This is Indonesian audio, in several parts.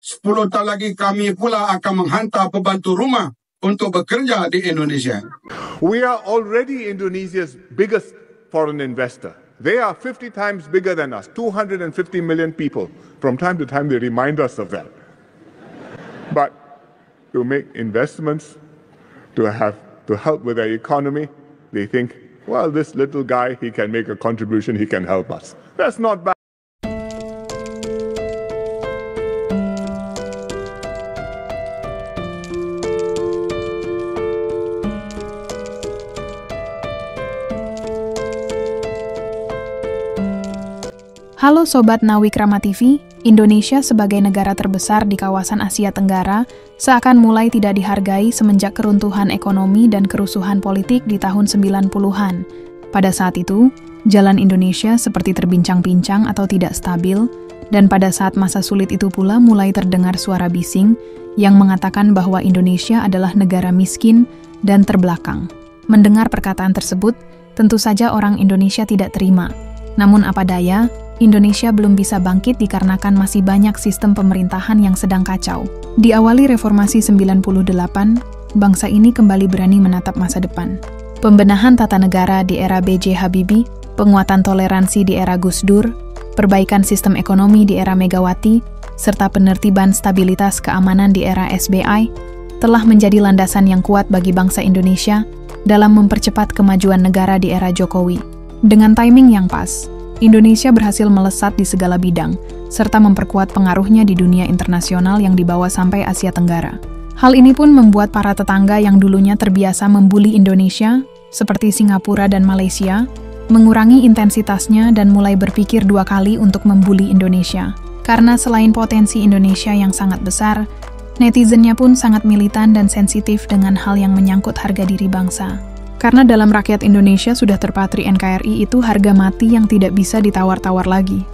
10 tahun lagi kami pula akan menghantar pembantu rumah untuk bekerja di Indonesia. We are already Indonesia's biggest foreign investor. They are 50 times bigger than us, 250 million people. From time to time they remind us of that. But to make investments, to help with their economy, they think, well, this little guy, he can make a contribution, he can help us. That's not bad. Halo Sobat Nawikrama TV, Indonesia sebagai negara terbesar di kawasan Asia Tenggara seakan mulai tidak dihargai semenjak keruntuhan ekonomi dan kerusuhan politik di tahun 90-an. Pada saat itu, jalan Indonesia seperti terbincang-bincang atau tidak stabil, dan pada saat masa sulit itu pula mulai terdengar suara bising yang mengatakan bahwa Indonesia adalah negara miskin dan terbelakang. Mendengar perkataan tersebut, tentu saja orang Indonesia tidak terima. Namun apa daya, Indonesia belum bisa bangkit dikarenakan masih banyak sistem pemerintahan yang sedang kacau. Diawali reformasi 98, bangsa ini kembali berani menatap masa depan. Pembenahan tata negara di era B.J. Habibie, penguatan toleransi di era Gus Dur, perbaikan sistem ekonomi di era Megawati, serta penertiban stabilitas keamanan di era SBY, telah menjadi landasan yang kuat bagi bangsa Indonesia dalam mempercepat kemajuan negara di era Jokowi. Dengan timing yang pas, Indonesia berhasil melesat di segala bidang, serta memperkuat pengaruhnya di dunia internasional yang dibawa sampai Asia Tenggara. Hal ini pun membuat para tetangga yang dulunya terbiasa membuli Indonesia, seperti Singapura dan Malaysia, mengurangi intensitasnya dan mulai berpikir 2 kali untuk membuli Indonesia. Karena selain potensi Indonesia yang sangat besar, netizennya pun sangat militan dan sensitif dengan hal yang menyangkut harga diri bangsa. Karena dalam rakyat Indonesia sudah terpatri NKRI itu harga mati yang tidak bisa ditawar-tawar lagi.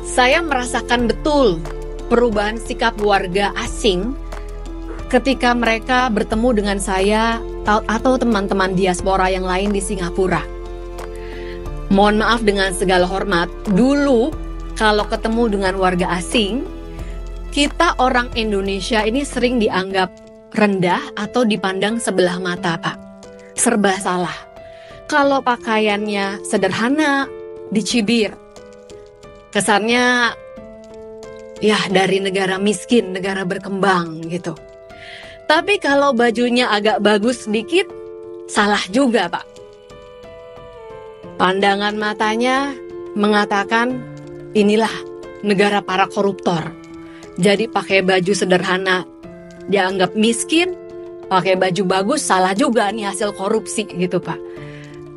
Saya merasakan betul perubahan sikap warga asing ketika mereka bertemu dengan saya atau teman-teman diaspora yang lain di Singapura. Mohon maaf dengan segala hormat, dulu kalau ketemu dengan warga asing, kita orang Indonesia ini sering dianggap rendah atau dipandang sebelah mata, Pak. Serba salah. Kalau pakaiannya sederhana, dicibir. Kesannya, ya dari negara miskin, negara berkembang gitu. Tapi kalau bajunya agak bagus sedikit, salah juga, Pak. Pandangan matanya mengatakan, inilah negara para koruptor. Jadi pakai baju sederhana dianggap miskin, pakai baju bagus salah juga nih hasil korupsi gitu Pak.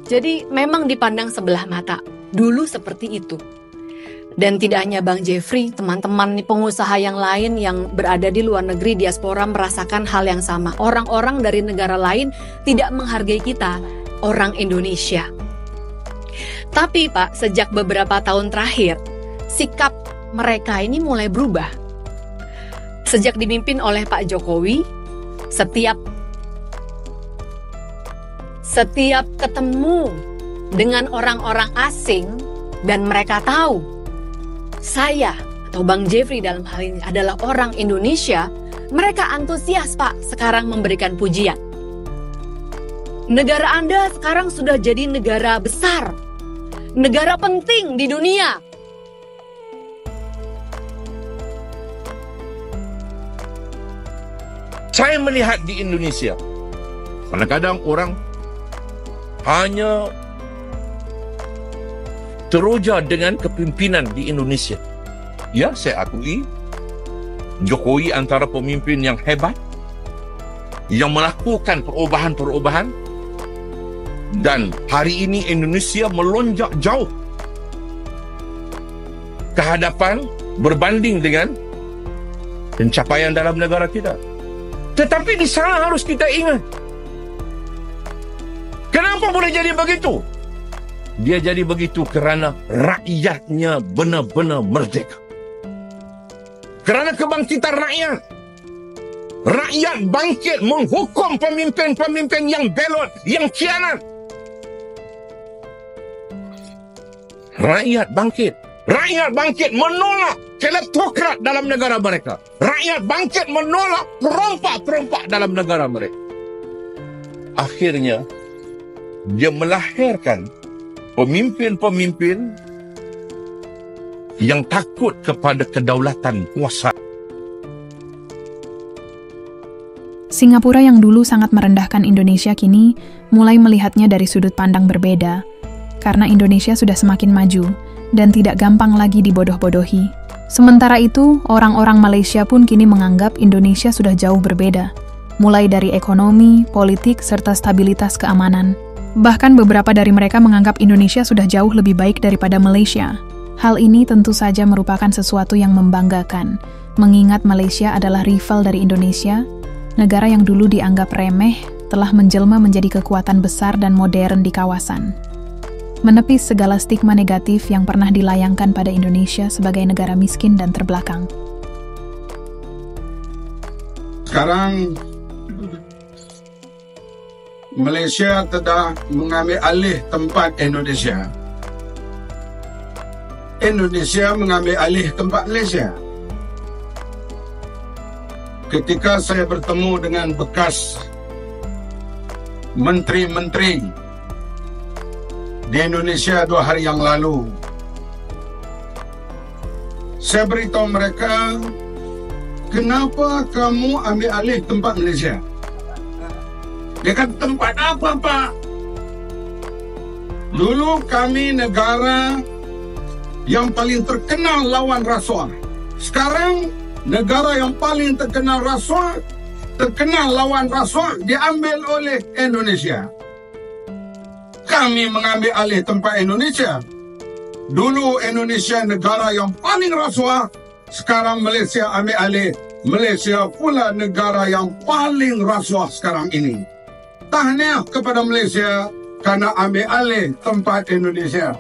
Jadi memang dipandang sebelah mata. Dulu seperti itu. Dan tidak hanya Bang Jeffrey, teman-teman pengusaha yang lain yang berada di luar negeri diaspora merasakan hal yang sama. Orang-orang dari negara lain tidak menghargai kita, orang Indonesia. Tapi Pak, sejak beberapa tahun terakhir, sikap mereka ini mulai berubah. Sejak dipimpin oleh Pak Jokowi, setiap ketemu dengan orang-orang asing dan mereka tahu saya atau Bang Jeffrey dalam hal ini adalah orang Indonesia, mereka antusias Pak sekarang memberikan pujian. Negara Anda sekarang sudah jadi negara besar, negara penting di dunia. Saya melihat di Indonesia, kadang-kadang orang hanya teroja dengan kepimpinan di Indonesia. Ya, saya akui, Jokowi antara pemimpin yang hebat, yang melakukan perubahan-perubahan, dan hari ini Indonesia melonjak jauh ke hadapan berbanding dengan pencapaian dalam negara kita. Tetapi di sana harus kita ingat, kenapa boleh jadi begitu? Dia jadi begitu kerana rakyatnya benar-benar merdeka. Kerana kebangkitan rakyat. Rakyat bangkit menghukum pemimpin-pemimpin yang belot, yang khianat. Rakyat bangkit Rakyat bangkit menolak kleptokrat dalam negara mereka. Rakyat bangkit menolak perompak-perompak dalam negara mereka. Akhirnya, dia melahirkan pemimpin-pemimpin yang takut kepada kedaulatan kuasa. Singapura yang dulu sangat merendahkan Indonesia kini mulai melihatnya dari sudut pandang berbeda, karena Indonesia sudah semakin maju dan tidak gampang lagi dibodoh-bodohi. Sementara itu, orang-orang Malaysia pun kini menganggap Indonesia sudah jauh berbeda, mulai dari ekonomi, politik, serta stabilitas keamanan. Bahkan beberapa dari mereka menganggap Indonesia sudah jauh lebih baik daripada Malaysia. Hal ini tentu saja merupakan sesuatu yang membanggakan, mengingat Malaysia adalah rival dari Indonesia, negara yang dulu dianggap remeh telah menjelma menjadi kekuatan besar dan modern di kawasan. Menepis segala stigma negatif yang pernah dilayangkan pada Indonesia sebagai negara miskin dan terbelakang. Sekarang, Malaysia telah mengambil alih tempat Indonesia. Indonesia mengambil alih tempat Malaysia. Ketika saya bertemu dengan bekas menteri-menteri di Indonesia 2 hari yang lalu, saya beritahu mereka, kenapa kamu ambil alih tempat Malaysia? Dia kata, tempat apa, Pak? Dulu kami negara yang paling terkenal lawan rasuah. Sekarang negara yang paling terkenal lawan rasuah diambil oleh Indonesia. Kami mengambil alih tempat Indonesia. Dulu Indonesia negara yang paling rasuah, sekarang Malaysia ambil alih. Malaysia pula negara yang paling rasuah sekarang ini. Tahniah kepada Malaysia karena ambil alih tempat Indonesia.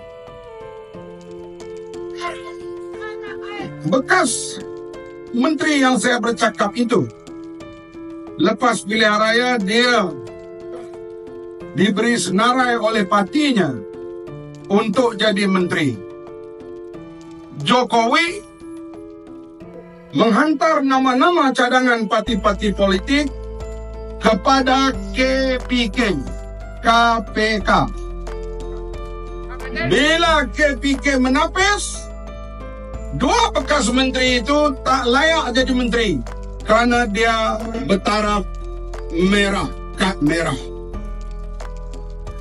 Bekas menteri yang saya bercakap itu, lepas pilihan raya dia diberi senarai oleh partinya untuk jadi menteri. Jokowi menghantar nama-nama cadangan parti-parti politik kepada KPK. Bila KPK menapis, 2 bekas menteri itu tak layak jadi menteri kerana dia bertaraf merah, kad merah.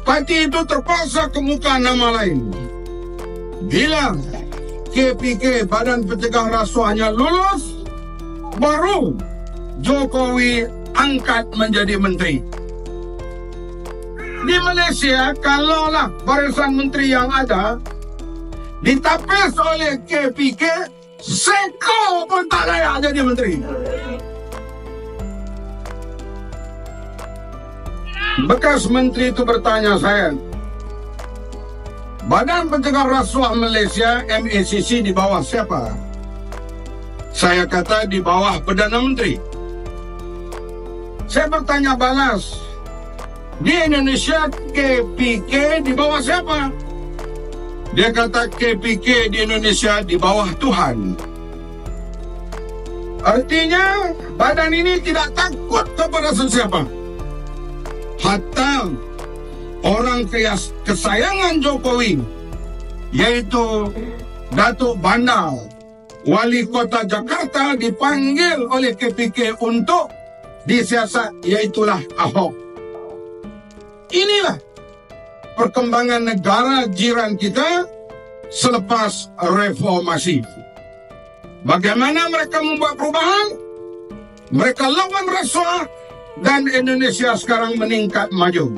Parti itu terpaksa kemuka nama lain. Bila KPK, Badan Pencegah Rasuahnya, lulus, baru Jokowi angkat menjadi menteri. Di Malaysia, kalaulah barisan menteri yang ada ditapis oleh KPK, sekor pun tak layak jadi menteri. Bekas menteri itu bertanya saya, Badan Pencegah Rasuah Malaysia, MACC, di bawah siapa? Saya kata di bawah Perdana Menteri. Saya bertanya balas, di Indonesia KPK di bawah siapa? Dia kata KPK di Indonesia di bawah Tuhan. Artinya badan ini tidak takut kepada sesiapa. Hatta orang kesayangan Jokowi, yaitu Datuk Bandar, Wali Kota Jakarta, dipanggil oleh KPK untuk disiasat, yaitulah Ahok. Inilah perkembangan negara jiran kita selepas reformasi. Bagaimana mereka membuat perubahan? Mereka lawan rasuah dan Indonesia sekarang meningkat maju.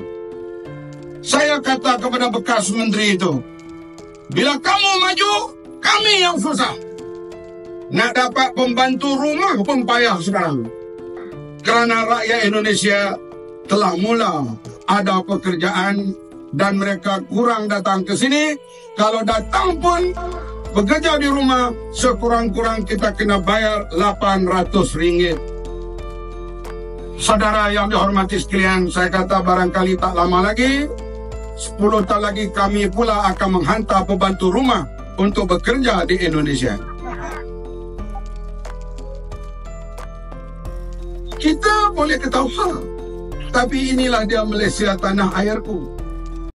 Saya kata kepada bekas menteri itu, bila kamu maju, kami yang susah. Nak dapat pembantu rumah pun payah sekarang. Kerana rakyat Indonesia telah mula ada pekerjaan dan mereka kurang datang ke sini. Kalau datang pun bekerja di rumah, sekurang-kurang kita kena bayar RM800. Saudara yang dihormati sekalian, saya kata barangkali tak lama lagi, 10 tahun lagi kami pula akan menghantar pembantu rumah untuk bekerja di Indonesia. Kita boleh ketawa, tapi inilah dia Malaysia, tanah airku.